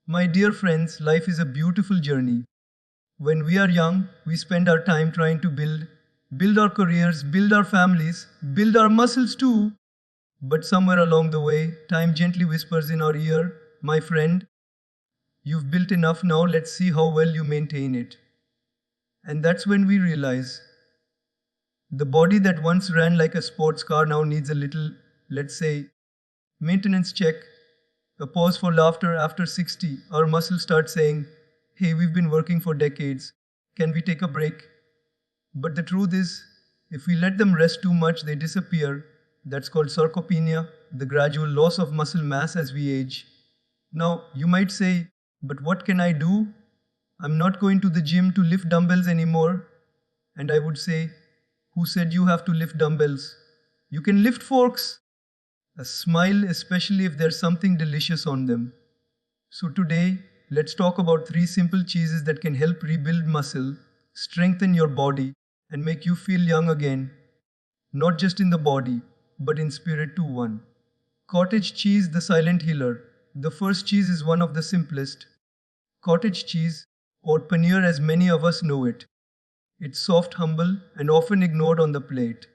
My dear friends, life is a beautiful journey. When we are young, we spend our time trying to build our careers, build our families, build our muscles too. But somewhere along the way, time gently whispers in our ear, my friend, you've built enough now, let's see how well you maintain it. And that's when we realize the body that once ran like a sports car now needs a little, let's say, maintenance check. A pause for laughter after 60. Our muscles start saying, hey, we've been working for decades. Can we take a break? But the truth is, if we let them rest too much, they disappear. That's called sarcopenia, the gradual loss of muscle mass as we age. Now, you might say, but what can I do? I'm not going to the gym to lift dumbbells anymore. And I would say, who said you have to lift dumbbells? You can lift forks. A smile, especially if there's something delicious on them. So today, let's talk about 3 simple cheeses that can help rebuild muscle, strengthen your body, and make you feel young again. Not just in the body, but in spirit too. 1. Cottage cheese, the silent healer. The first cheese is one of the simplest. Cottage cheese, or paneer as many of us know it. It's soft, humble, and often ignored on the plate.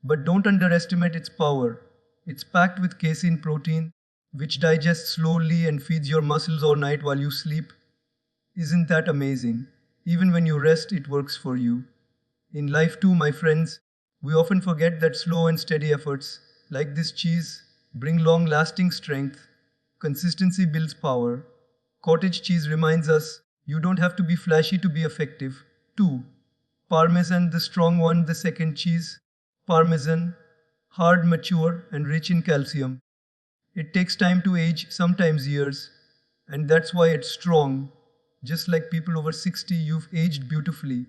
But don't underestimate its power. It's packed with casein protein, which digests slowly and feeds your muscles all night while you sleep. Isn't that amazing? Even when you rest, it works for you. In life too, my friends, we often forget that slow and steady efforts, like this cheese, bring long-lasting strength. Consistency builds power. Cottage cheese reminds us, you don't have to be flashy to be effective. 2. Parmesan, the strong one, the second cheese. Parmesan, hard, mature, and rich in calcium. It takes time to age, sometimes years, and that's why it's strong. Just like people over 60, you've aged beautifully.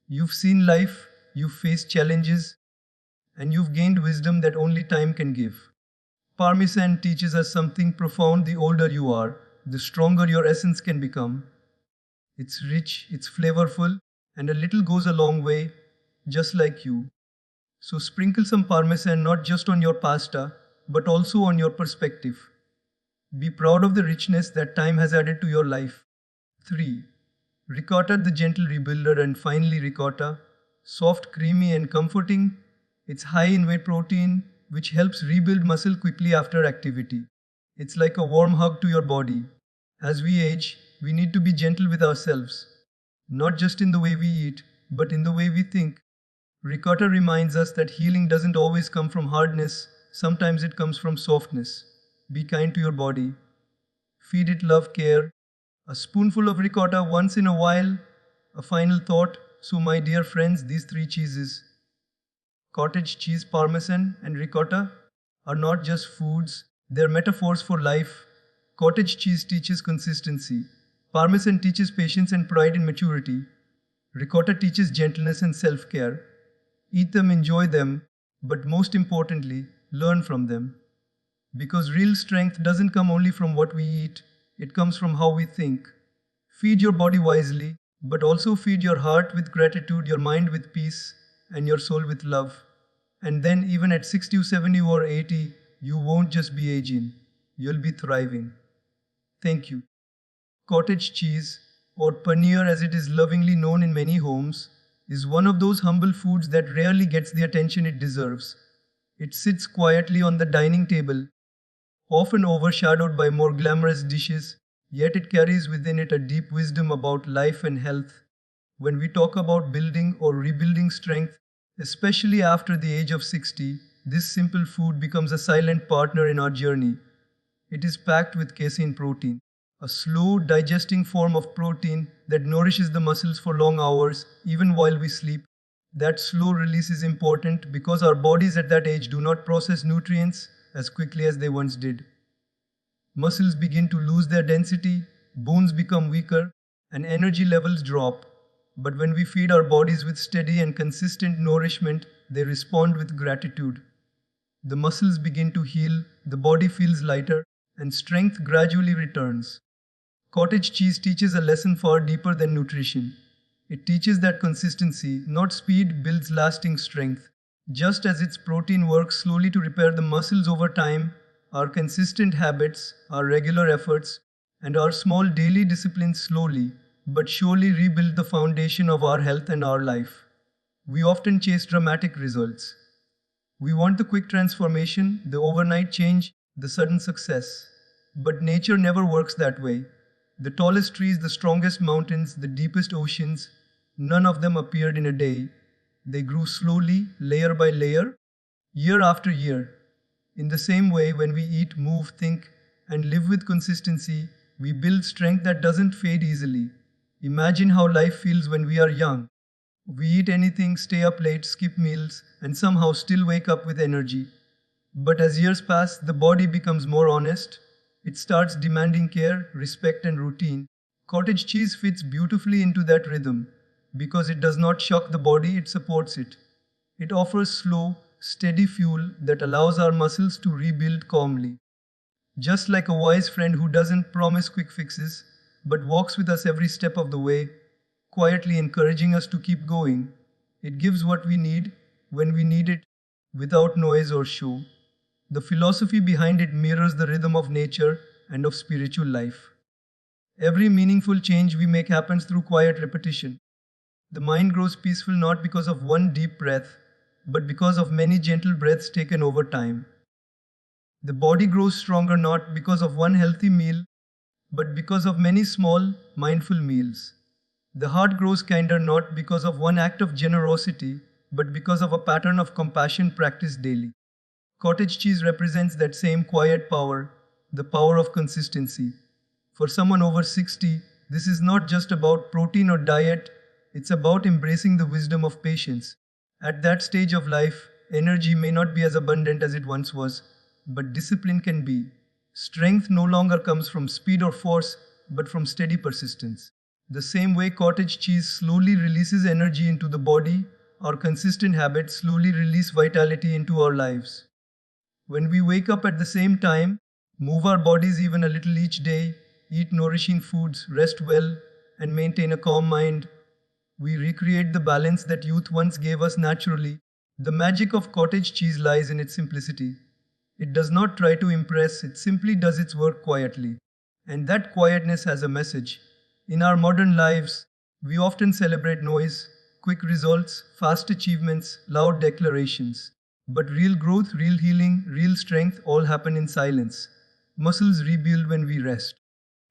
You've seen life, you've faced challenges, and you've gained wisdom that only time can give. Parmesan teaches us something profound. The older you are, the stronger your essence can become. It's rich, it's flavorful, and a little goes a long way, just like you. So sprinkle some Parmesan not just on your pasta, but also on your perspective. Be proud of the richness that time has added to your life. 3. Ricotta, the gentle rebuilder. And finally ricotta, soft, creamy and comforting. It's high in whey protein, which helps rebuild muscle quickly after activity. It's like a warm hug to your body. As we age, we need to be gentle with ourselves. Not just in the way we eat, but in the way we think. Ricotta reminds us that healing doesn't always come from hardness, sometimes it comes from softness. Be kind to your body. Feed it love, care. A spoonful of ricotta once in a while. A final thought. So my dear friends, these 3 cheeses, cottage cheese, Parmesan, and ricotta, are not just foods, they're metaphors for life. Cottage cheese teaches consistency. Parmesan teaches patience and pride in maturity. Ricotta teaches gentleness and self-care. Eat them, enjoy them, but most importantly, learn from them. Because real strength doesn't come only from what we eat, it comes from how we think. Feed your body wisely, but also feed your heart with gratitude, your mind with peace, and your soul with love. And then even at 60 or 70 or 80, you won't just be aging, you'll be thriving. Thank you. Cottage cheese, or paneer as it is lovingly known in many homes, is one of those humble foods that rarely gets the attention it deserves. It sits quietly on the dining table, often overshadowed by more glamorous dishes, yet it carries within it a deep wisdom about life and health. When we talk about building or rebuilding strength, especially after the age of 60, this simple food becomes a silent partner in our journey. It is packed with casein protein, a slow digesting form of protein that nourishes the muscles for long hours, even while we sleep. That slow release is important because our bodies at that age do not process nutrients as quickly as they once did. Muscles begin to lose their density, bones become weaker, and energy levels drop. But when we feed our bodies with steady and consistent nourishment, they respond with gratitude. The muscles begin to heal, the body feels lighter, and strength gradually returns. Cottage cheese teaches a lesson far deeper than nutrition. It teaches that consistency, not speed, builds lasting strength. Just as its protein works slowly to repair the muscles over time, our consistent habits, our regular efforts, And our small daily disciplines slowly but surely rebuild the foundation of our health and our life. We often chase dramatic results. We want the quick transformation, the overnight change, the sudden success. But nature never works that way. The tallest trees, the strongest mountains, the deepest oceans, none of them appeared in a day. They grew slowly, layer by layer, year after year. In the same way, when we eat, move, think, and live with consistency, we build strength that doesn't fade easily. Imagine how life feels when we are young. We eat anything, stay up late, skip meals, and somehow still wake up with energy. But as years pass, the body becomes more honest. It starts demanding care, respect, and routine. Cottage cheese fits beautifully into that rhythm because it does not shock the body, it supports it. It offers slow, steady fuel that allows our muscles to rebuild calmly. Just like a wise friend who doesn't promise quick fixes, but walks with us every step of the way, quietly encouraging us to keep going. It gives what we need when we need it, without noise or show. The philosophy behind it mirrors the rhythm of nature and of spiritual life. Every meaningful change we make happens through quiet repetition. The mind grows peaceful not because of one deep breath, but because of many gentle breaths taken over time. The body grows stronger not because of one healthy meal, but because of many small, mindful meals. The heart grows kinder not because of one act of generosity, but because of a pattern of compassion practiced daily. Cottage cheese represents that same quiet power, the power of consistency. For someone over 60, this is not just about protein or diet, it's about embracing the wisdom of patience. At that stage of life, energy may not be as abundant as it once was, but discipline can be. Strength no longer comes from speed or force, but from steady persistence. The same way cottage cheese slowly releases energy into the body, our consistent habits slowly release vitality into our lives. When we wake up at the same time, move our bodies even a little each day, eat nourishing foods, rest well, and maintain a calm mind, we recreate the balance that youth once gave us naturally. The magic of cottage cheese lies in its simplicity. It does not try to impress, it simply does its work quietly. And that quietness has a message. In our modern lives, we often celebrate noise, quick results, fast achievements, loud declarations. But real growth, real healing, real strength all happen in silence. Muscles rebuild when we rest.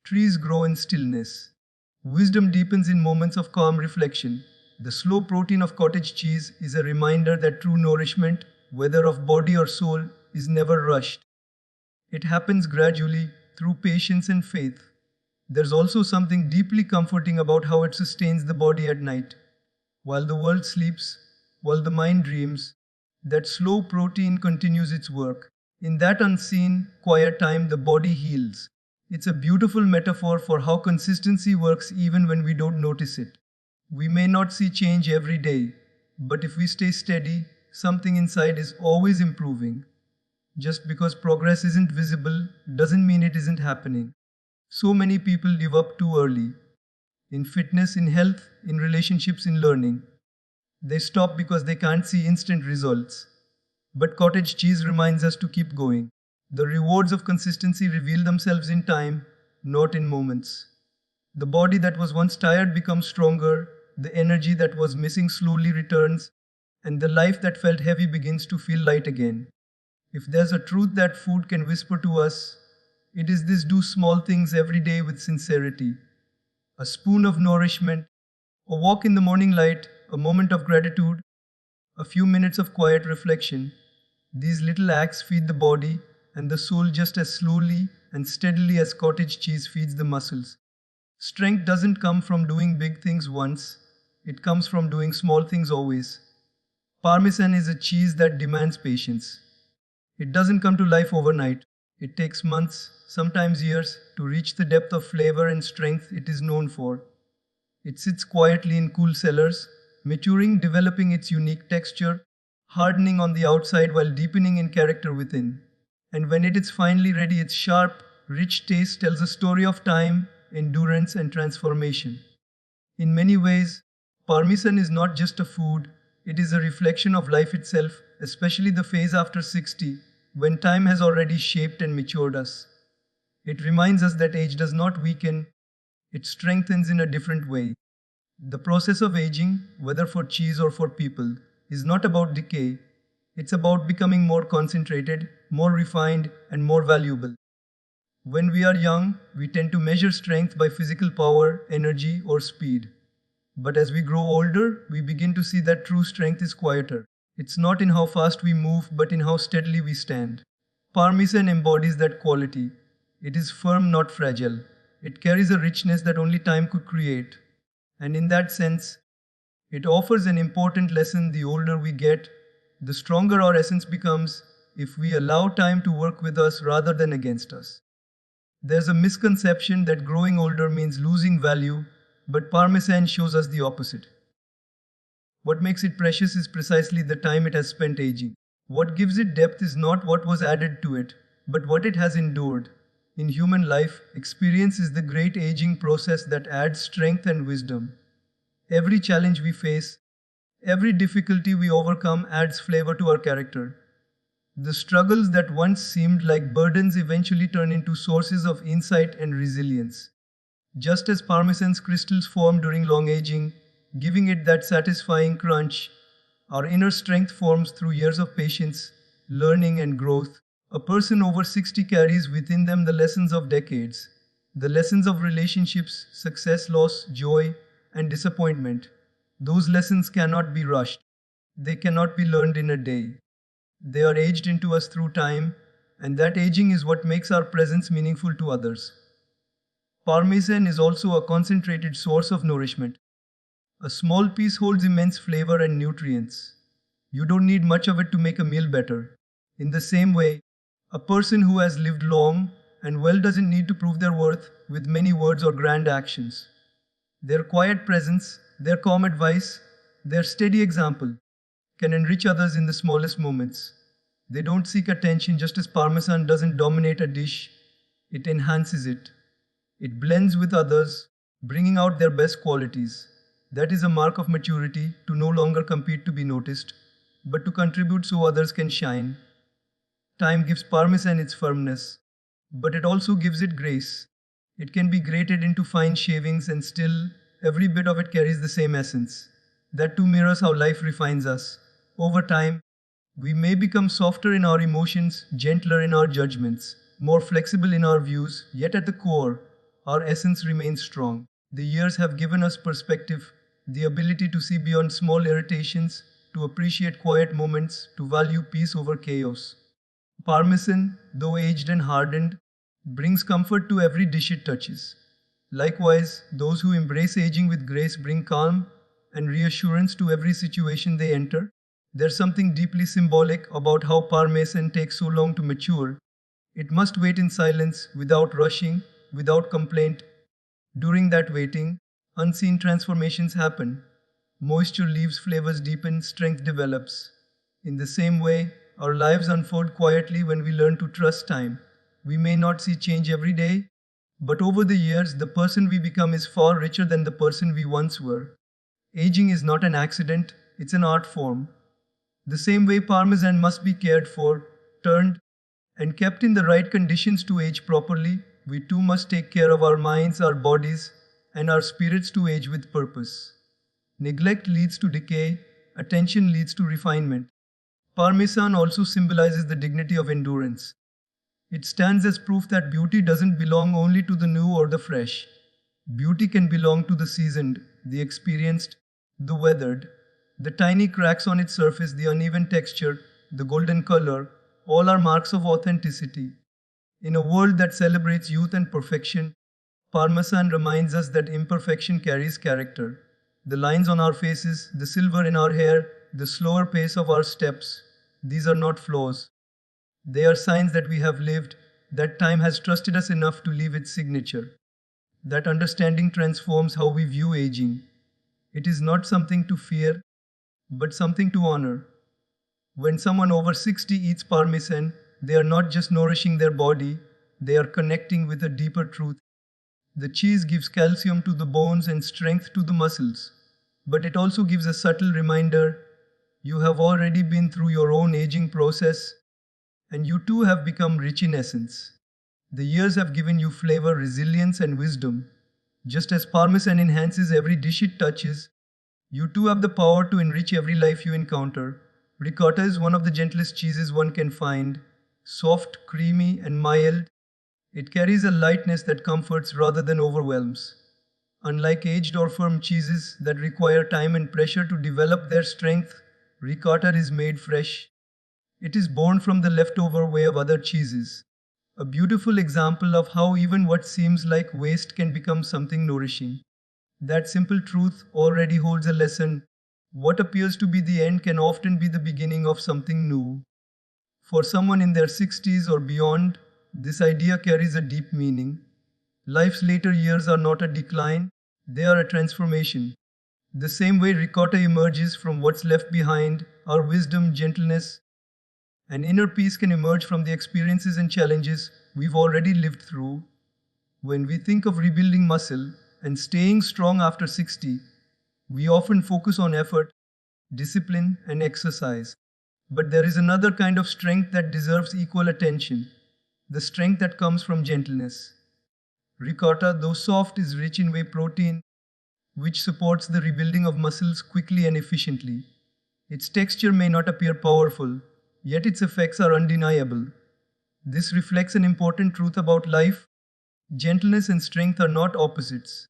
Trees grow in stillness. Wisdom deepens in moments of calm reflection. The slow protein of cottage cheese is a reminder that true nourishment, whether of body or soul, is never rushed. It happens gradually, through patience and faith. There's also something deeply comforting about how it sustains the body at night. While the world sleeps, while the mind dreams, that slow protein continues its work. In that unseen, quiet time, the body heals. It's a beautiful metaphor for how consistency works even when we don't notice it. We may not see change every day, but if we stay steady, something inside is always improving. Just because progress isn't visible doesn't mean it isn't happening. So many people give up too early. In fitness, in health, in relationships, in learning. They stop because they can't see instant results. But cottage cheese reminds us to keep going. The rewards of consistency reveal themselves in time, not in moments. The body that was once tired becomes stronger, the energy that was missing slowly returns, and the life that felt heavy begins to feel light again. If there's a truth that food can whisper to us, it is this: do small things every day with sincerity. A spoon of nourishment, a walk in the morning light, a moment of gratitude, a few minutes of quiet reflection. These little acts feed the body and the soul just as slowly and steadily as cottage cheese feeds the muscles. Strength doesn't come from doing big things once, it comes from doing small things always. Parmesan is a cheese that demands patience. It doesn't come to life overnight. It takes months, sometimes years, to reach the depth of flavor and strength it is known for. It sits quietly in cool cellars, maturing, developing its unique texture, hardening on the outside while deepening in character within. And when it is finally ready, its sharp, rich taste tells a story of time, endurance, and transformation. In many ways, Parmesan is not just a food, it is a reflection of life itself, especially the phase after 60, when time has already shaped and matured us. It reminds us that age does not weaken, it strengthens in a different way. The process of aging, whether for cheese or for people, is not about decay, it's about becoming more concentrated, more refined, and more valuable. When we are young, we tend to measure strength by physical power, energy, or speed. But as we grow older, we begin to see that true strength is quieter. It's not in how fast we move, but in how steadily we stand. Parmesan embodies that quality. It is firm, not fragile. It carries a richness that only time could create. And in that sense, it offers an important lesson. The older we get, the stronger our essence becomes if we allow time to work with us rather than against us. There's a misconception that growing older means losing value, but Parmesan shows us the opposite. What makes it precious is precisely the time it has spent aging. What gives it depth is not what was added to it, but what it has endured. In human life, experience is the great aging process that adds strength and wisdom. Every challenge we face, every difficulty we overcome adds flavor to our character. The struggles that once seemed like burdens eventually turn into sources of insight and resilience. Just as Parmesan's crystals form during long aging, giving it that satisfying crunch, our inner strength forms through years of patience, learning, and growth. A person over 60 carries within them the lessons of decades, the lessons of relationships, success, loss, joy, and disappointment. Those lessons cannot be rushed. They cannot be learned in a day. They are aged into us through time, and that aging is what makes our presence meaningful to others. Parmesan is also a concentrated source of nourishment. A small piece holds immense flavor and nutrients. You don't need much of it to make a meal better. In the same way, a person who has lived long and well doesn't need to prove their worth with many words or grand actions. Their quiet presence, their calm advice, their steady example can enrich others in the smallest moments. They don't seek attention, just as Parmesan doesn't dominate a dish, it enhances it. It blends with others, bringing out their best qualities. That is a mark of maturity, to no longer compete to be noticed, but to contribute so others can shine. Time gives Parmesan its firmness, but it also gives it grace. It can be grated into fine shavings and still, every bit of it carries the same essence. That too mirrors how life refines us. Over time, we may become softer in our emotions, gentler in our judgments, more flexible in our views, yet at the core, our essence remains strong. The years have given us perspective, the ability to see beyond small irritations, to appreciate quiet moments, to value peace over chaos. Parmesan, though aged and hardened, brings comfort to every dish it touches. Likewise, those who embrace aging with grace bring calm and reassurance to every situation they enter. There's something deeply symbolic about how Parmesan takes so long to mature. It must wait in silence, without rushing, without complaint. During that waiting, unseen transformations happen. Moisture leaves, flavors deepen, strength develops. In the same way, our lives unfold quietly when we learn to trust time. We may not see change every day, but over the years, the person we become is far richer than the person we once were. Aging is not an accident, it's an art form. The same way Parmesan must be cared for, turned, and kept in the right conditions to age properly, we too must take care of our minds, our bodies, and our spirits to age with purpose. Neglect leads to decay, attention leads to refinement. Parmesan also symbolizes the dignity of endurance. It stands as proof that beauty doesn't belong only to the new or the fresh. Beauty can belong to the seasoned, the experienced, the weathered. The tiny cracks on its surface, the uneven texture, the golden color, all are marks of authenticity. In a world that celebrates youth and perfection, Parmesan reminds us that imperfection carries character. The lines on our faces, the silver in our hair, the slower pace of our steps, these are not flaws. They are signs that we have lived, that time has trusted us enough to leave its signature. That understanding transforms how we view aging. It is not something to fear, but something to honor. When someone over 60 eats Parmesan, they are not just nourishing their body, they are connecting with a deeper truth. The cheese gives calcium to the bones and strength to the muscles, but it also gives a subtle reminder: you have already been through your own aging process, and you too have become rich in essence. The years have given you flavor, resilience, and wisdom. Just as Parmesan enhances every dish it touches, you too have the power to enrich every life you encounter. Ricotta is one of the gentlest cheeses one can find. Soft, creamy, and mild, it carries a lightness that comforts rather than overwhelms. Unlike aged or firm cheeses that require time and pressure to develop their strength, ricotta is made fresh. It is born from the leftover way of other cheeses. A beautiful example of how even what seems like waste can become something nourishing. That simple truth already holds a lesson. What appears to be the end can often be the beginning of something new. For someone in their 60s or beyond, this idea carries a deep meaning. Life's later years are not a decline, they are a transformation. The same way ricotta emerges from what's left behind, our wisdom, gentleness, and inner peace can emerge from the experiences and challenges we've already lived through. When we think of rebuilding muscle and staying strong after 60, we often focus on effort, discipline, and exercise. But there is another kind of strength that deserves equal attention, the strength that comes from gentleness. Ricotta, though soft, is rich in whey protein, which supports the rebuilding of muscles quickly and efficiently. Its texture may not appear powerful, yet its effects are undeniable. This reflects an important truth about life. Gentleness and strength are not opposites.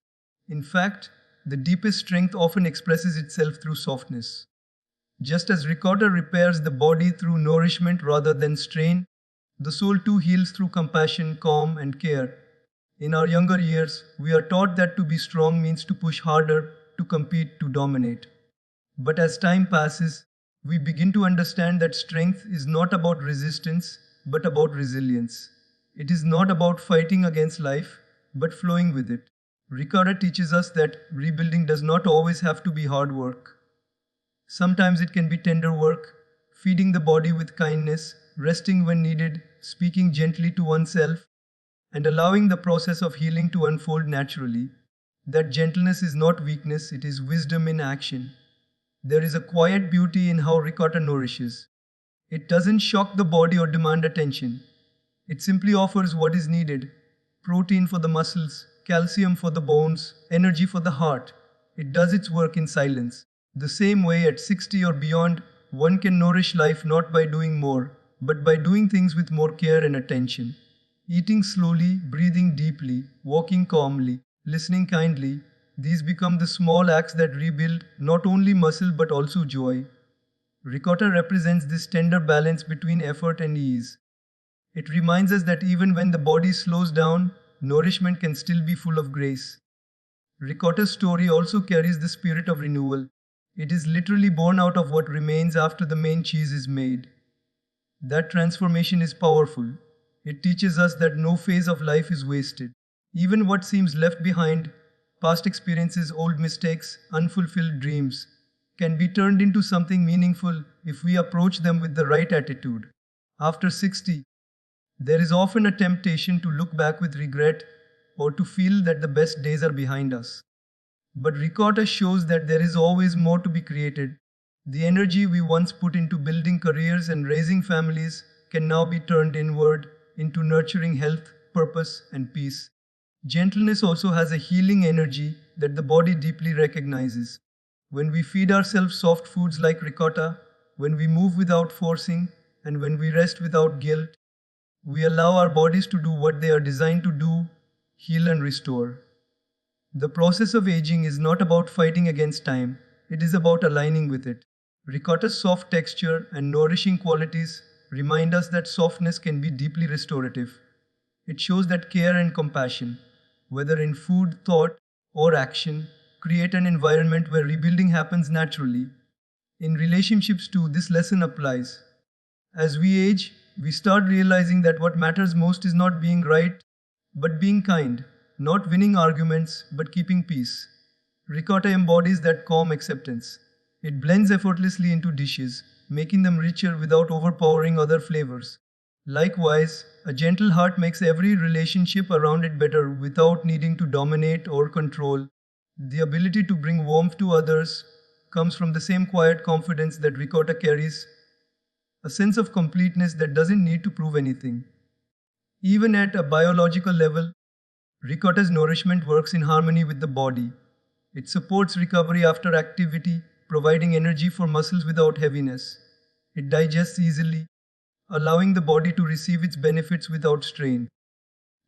In fact, the deepest strength often expresses itself through softness. Just as ricotta repairs the body through nourishment rather than strain, the soul too heals through compassion, calm, and care. In our younger years, we are taught that to be strong means to push harder, to compete, to dominate. But as time passes, we begin to understand that strength is not about resistance, but about resilience. It is not about fighting against life, but flowing with it. Ricotta teaches us that rebuilding does not always have to be hard work. Sometimes it can be tender work, feeding the body with kindness, resting when needed, speaking gently to oneself, and allowing the process of healing to unfold naturally. That gentleness is not weakness, it is wisdom in action. There is a quiet beauty in how ricotta nourishes. It doesn't shock the body or demand attention. It simply offers what is needed: protein for the muscles, calcium for the bones, energy for the heart. It does its work in silence. The same way at 60 or beyond, one can nourish life not by doing more, but by doing things with more care and attention. Eating slowly, breathing deeply, walking calmly, listening kindly, these become the small acts that rebuild not only muscle but also joy. Ricotta represents this tender balance between effort and ease. It reminds us that even when the body slows down, nourishment can still be full of grace. Ricotta's story also carries the spirit of renewal. It is literally born out of what remains after the main cheese is made. That transformation is powerful. It teaches us that no phase of life is wasted. Even what seems left behind, past experiences, old mistakes, unfulfilled dreams, can be turned into something meaningful if we approach them with the right attitude. After 60, there is often a temptation to look back with regret or to feel that the best days are behind us. But ricotta shows that there is always more to be created. The energy we once put into building careers and raising families can now be turned inward into nurturing health, purpose, and peace. Gentleness also has a healing energy that the body deeply recognizes. When we feed ourselves soft foods like ricotta, when we move without forcing, and when we rest without guilt, we allow our bodies to do what they are designed to do: heal and restore. The process of aging is not about fighting against time, it is about aligning with it. Ricotta's soft texture and nourishing qualities remind us that softness can be deeply restorative. It shows that care and compassion, whether in food, thought, or action, create an environment where rebuilding happens naturally. In relationships too, this lesson applies. As we age, we start realizing that what matters most is not being right, but being kind, not winning arguments, but keeping peace. Ricotta embodies that calm acceptance. It blends effortlessly into dishes, making them richer without overpowering other flavors. Likewise, a gentle heart makes every relationship around it better without needing to dominate or control. The ability to bring warmth to others comes from the same quiet confidence that ricotta carries, a sense of completeness that doesn't need to prove anything. Even at a biological level, ricotta's nourishment works in harmony with the body. It supports recovery after activity, providing energy for muscles without heaviness. It digests easily, allowing the body to receive its benefits without strain.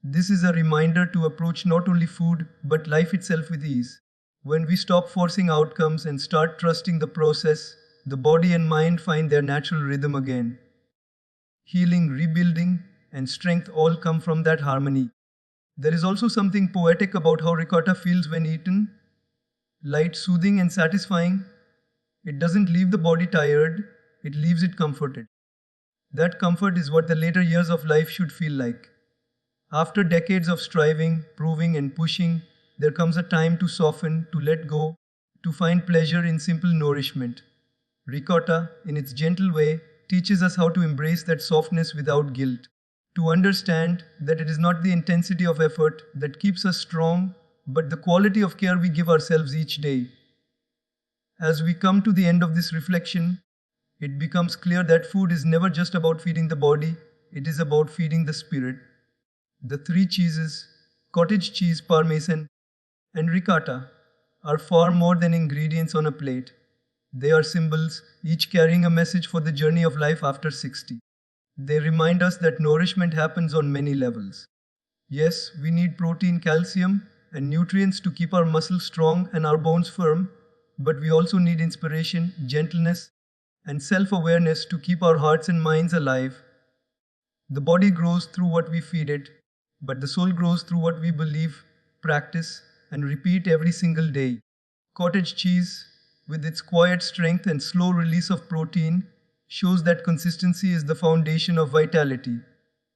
This is a reminder to approach not only food but life itself with ease. When we stop forcing outcomes and start trusting the process, the body and mind find their natural rhythm again. Healing, rebuilding, and strength all come from that harmony. There is also something poetic about how ricotta feels when eaten. Light, soothing, and satisfying. It doesn't leave the body tired, it leaves it comforted. That comfort is what the later years of life should feel like. After decades of striving, proving, and pushing, there comes a time to soften, to let go, to find pleasure in simple nourishment. Ricotta, in its gentle way, teaches us how to embrace that softness without guilt, to understand that it is not the intensity of effort that keeps us strong, but the quality of care we give ourselves each day. As we come to the end of this reflection, it becomes clear that food is never just about feeding the body, it is about feeding the spirit. The three cheeses, cottage cheese, Parmesan, and ricotta, are far more than ingredients on a plate. They are symbols, each carrying a message for the journey of life after 60. They remind us that nourishment happens on many levels. Yes, we need protein, calcium, and nutrients to keep our muscles strong and our bones firm, but we also need inspiration, gentleness, and self-awareness to keep our hearts and minds alive. The body grows through what we feed it, but the soul grows through what we believe, practice, and repeat every single day. Cottage cheese, with its quiet strength and slow release of protein, shows that consistency is the foundation of vitality.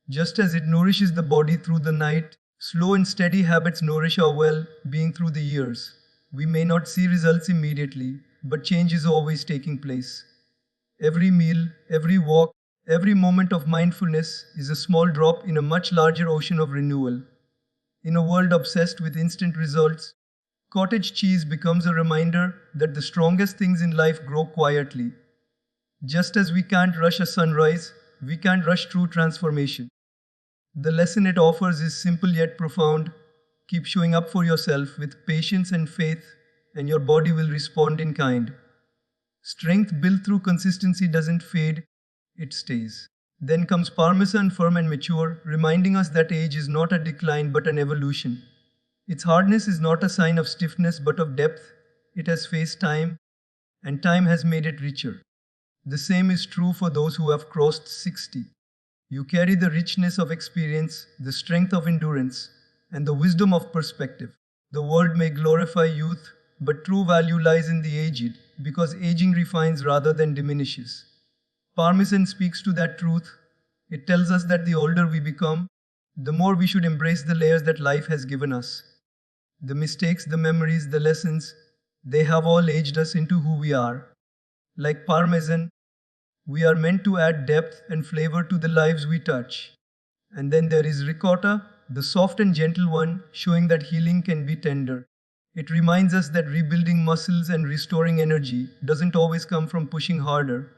Just as it nourishes the body through the night, slow and steady habits nourish our well-being through the years. We may not see results immediately, but change is always taking place. Every meal, every walk, every moment of mindfulness is a small drop in a much larger ocean of renewal. In a world obsessed with instant results, cottage cheese becomes a reminder that the strongest things in life grow quietly. Just as we can't rush a sunrise, we can't rush true transformation. The lesson it offers is simple yet profound. Keep showing up for yourself with patience and faith, and your body will respond in kind. Strength built through consistency doesn't fade, it stays. Then comes Parmesan, firm and mature, reminding us that age is not a decline but an evolution. Its hardness is not a sign of stiffness but of depth. It has faced time, and time has made it richer. The same is true for those who have crossed 60. You carry the richness of experience, the strength of endurance, and the wisdom of perspective. The world may glorify youth, but true value lies in the aged, because aging refines rather than diminishes. Parmesan speaks to that truth. It tells us that the older we become, the more we should embrace the layers that life has given us. The mistakes, the memories, the lessons, they have all aged us into who we are. Like Parmesan, we are meant to add depth and flavor to the lives we touch. And then there is ricotta, the soft and gentle one, showing that healing can be tender. It reminds us that rebuilding muscles and restoring energy doesn't always come from pushing harder.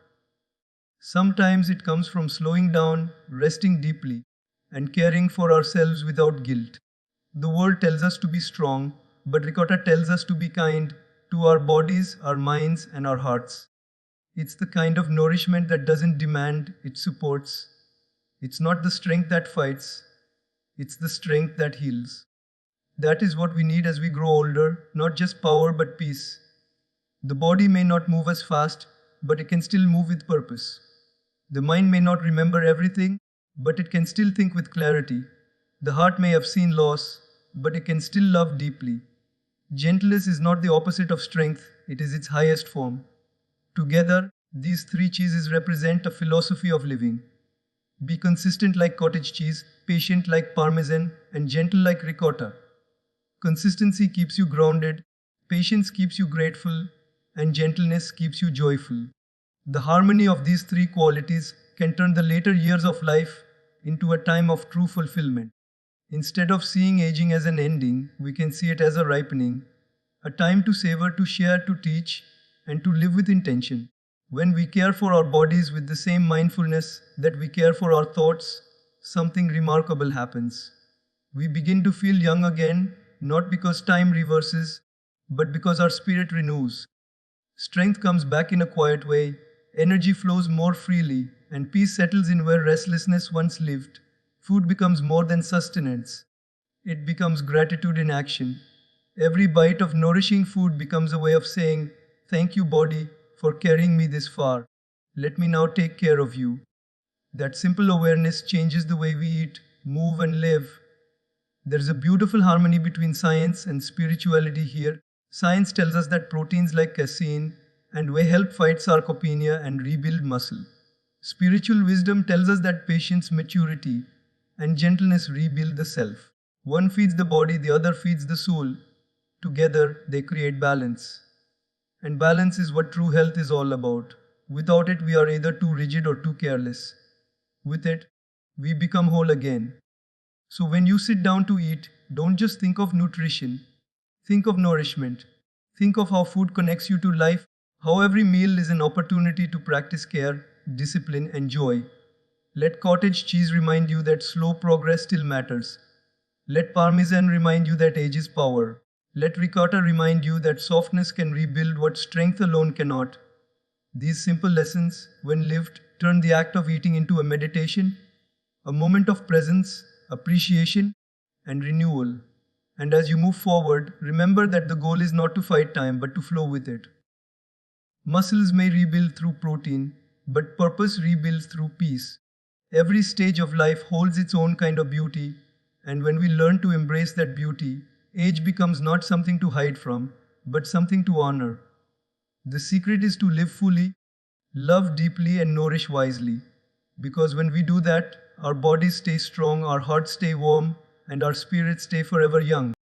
Sometimes it comes from slowing down, resting deeply, and caring for ourselves without guilt. The world tells us to be strong, but ricotta tells us to be kind to our bodies, our minds, and our hearts. It's the kind of nourishment that doesn't demand, it supports. It's not the strength that fights, it's the strength that heals. That is what we need as we grow older, not just power but peace. The body may not move as fast, but it can still move with purpose. The mind may not remember everything, but it can still think with clarity. The heart may have seen loss, but it can still love deeply. Gentleness is not the opposite of strength, it is its highest form. Together, these three cheeses represent a philosophy of living. Be consistent like cottage cheese, patient like Parmesan, and gentle like ricotta. Consistency keeps you grounded, patience keeps you grateful, and gentleness keeps you joyful. The harmony of these three qualities can turn the later years of life into a time of true fulfillment. Instead of seeing aging as an ending, we can see it as a ripening, a time to savor, to share, to teach, and to live with intention. When we care for our bodies with the same mindfulness that we care for our thoughts, something remarkable happens. We begin to feel young again, not because time reverses, but because our spirit renews. Strength comes back in a quiet way, energy flows more freely, and peace settles in where restlessness once lived. Food becomes more than sustenance, it becomes gratitude in action. Every bite of nourishing food becomes a way of saying, "Thank you, body, for carrying me this far. Let me now take care of you." That simple awareness changes the way we eat, move, and live. There's a beautiful harmony between science and spirituality here. Science tells us that proteins like casein and whey help fight sarcopenia and rebuild muscle. Spiritual wisdom tells us that patience, maturity, and gentleness rebuild the self. One feeds the body, the other feeds the soul. Together, they create balance. And balance is what true health is all about. Without it, we are either too rigid or too careless. With it, we become whole again. So when you sit down to eat, don't just think of nutrition. Think of nourishment. Think of how food connects you to life, how every meal is an opportunity to practice care, discipline, and joy. Let cottage cheese remind you that slow progress still matters. Let Parmesan remind you that age is power. Let Ricotta remind you that softness can rebuild what strength alone cannot. These simple lessons, when lived, turn the act of eating into a meditation, a moment of presence, appreciation, and renewal. And as you move forward, remember that the goal is not to fight time but to flow with it. Muscles may rebuild through protein, but purpose rebuilds through peace. Every stage of life holds its own kind of beauty, and when we learn to embrace that beauty, age becomes not something to hide from, but something to honor. The secret is to live fully, love deeply, and nourish wisely. Because when we do that, our bodies stay strong, our hearts stay warm, and our spirits stay forever young.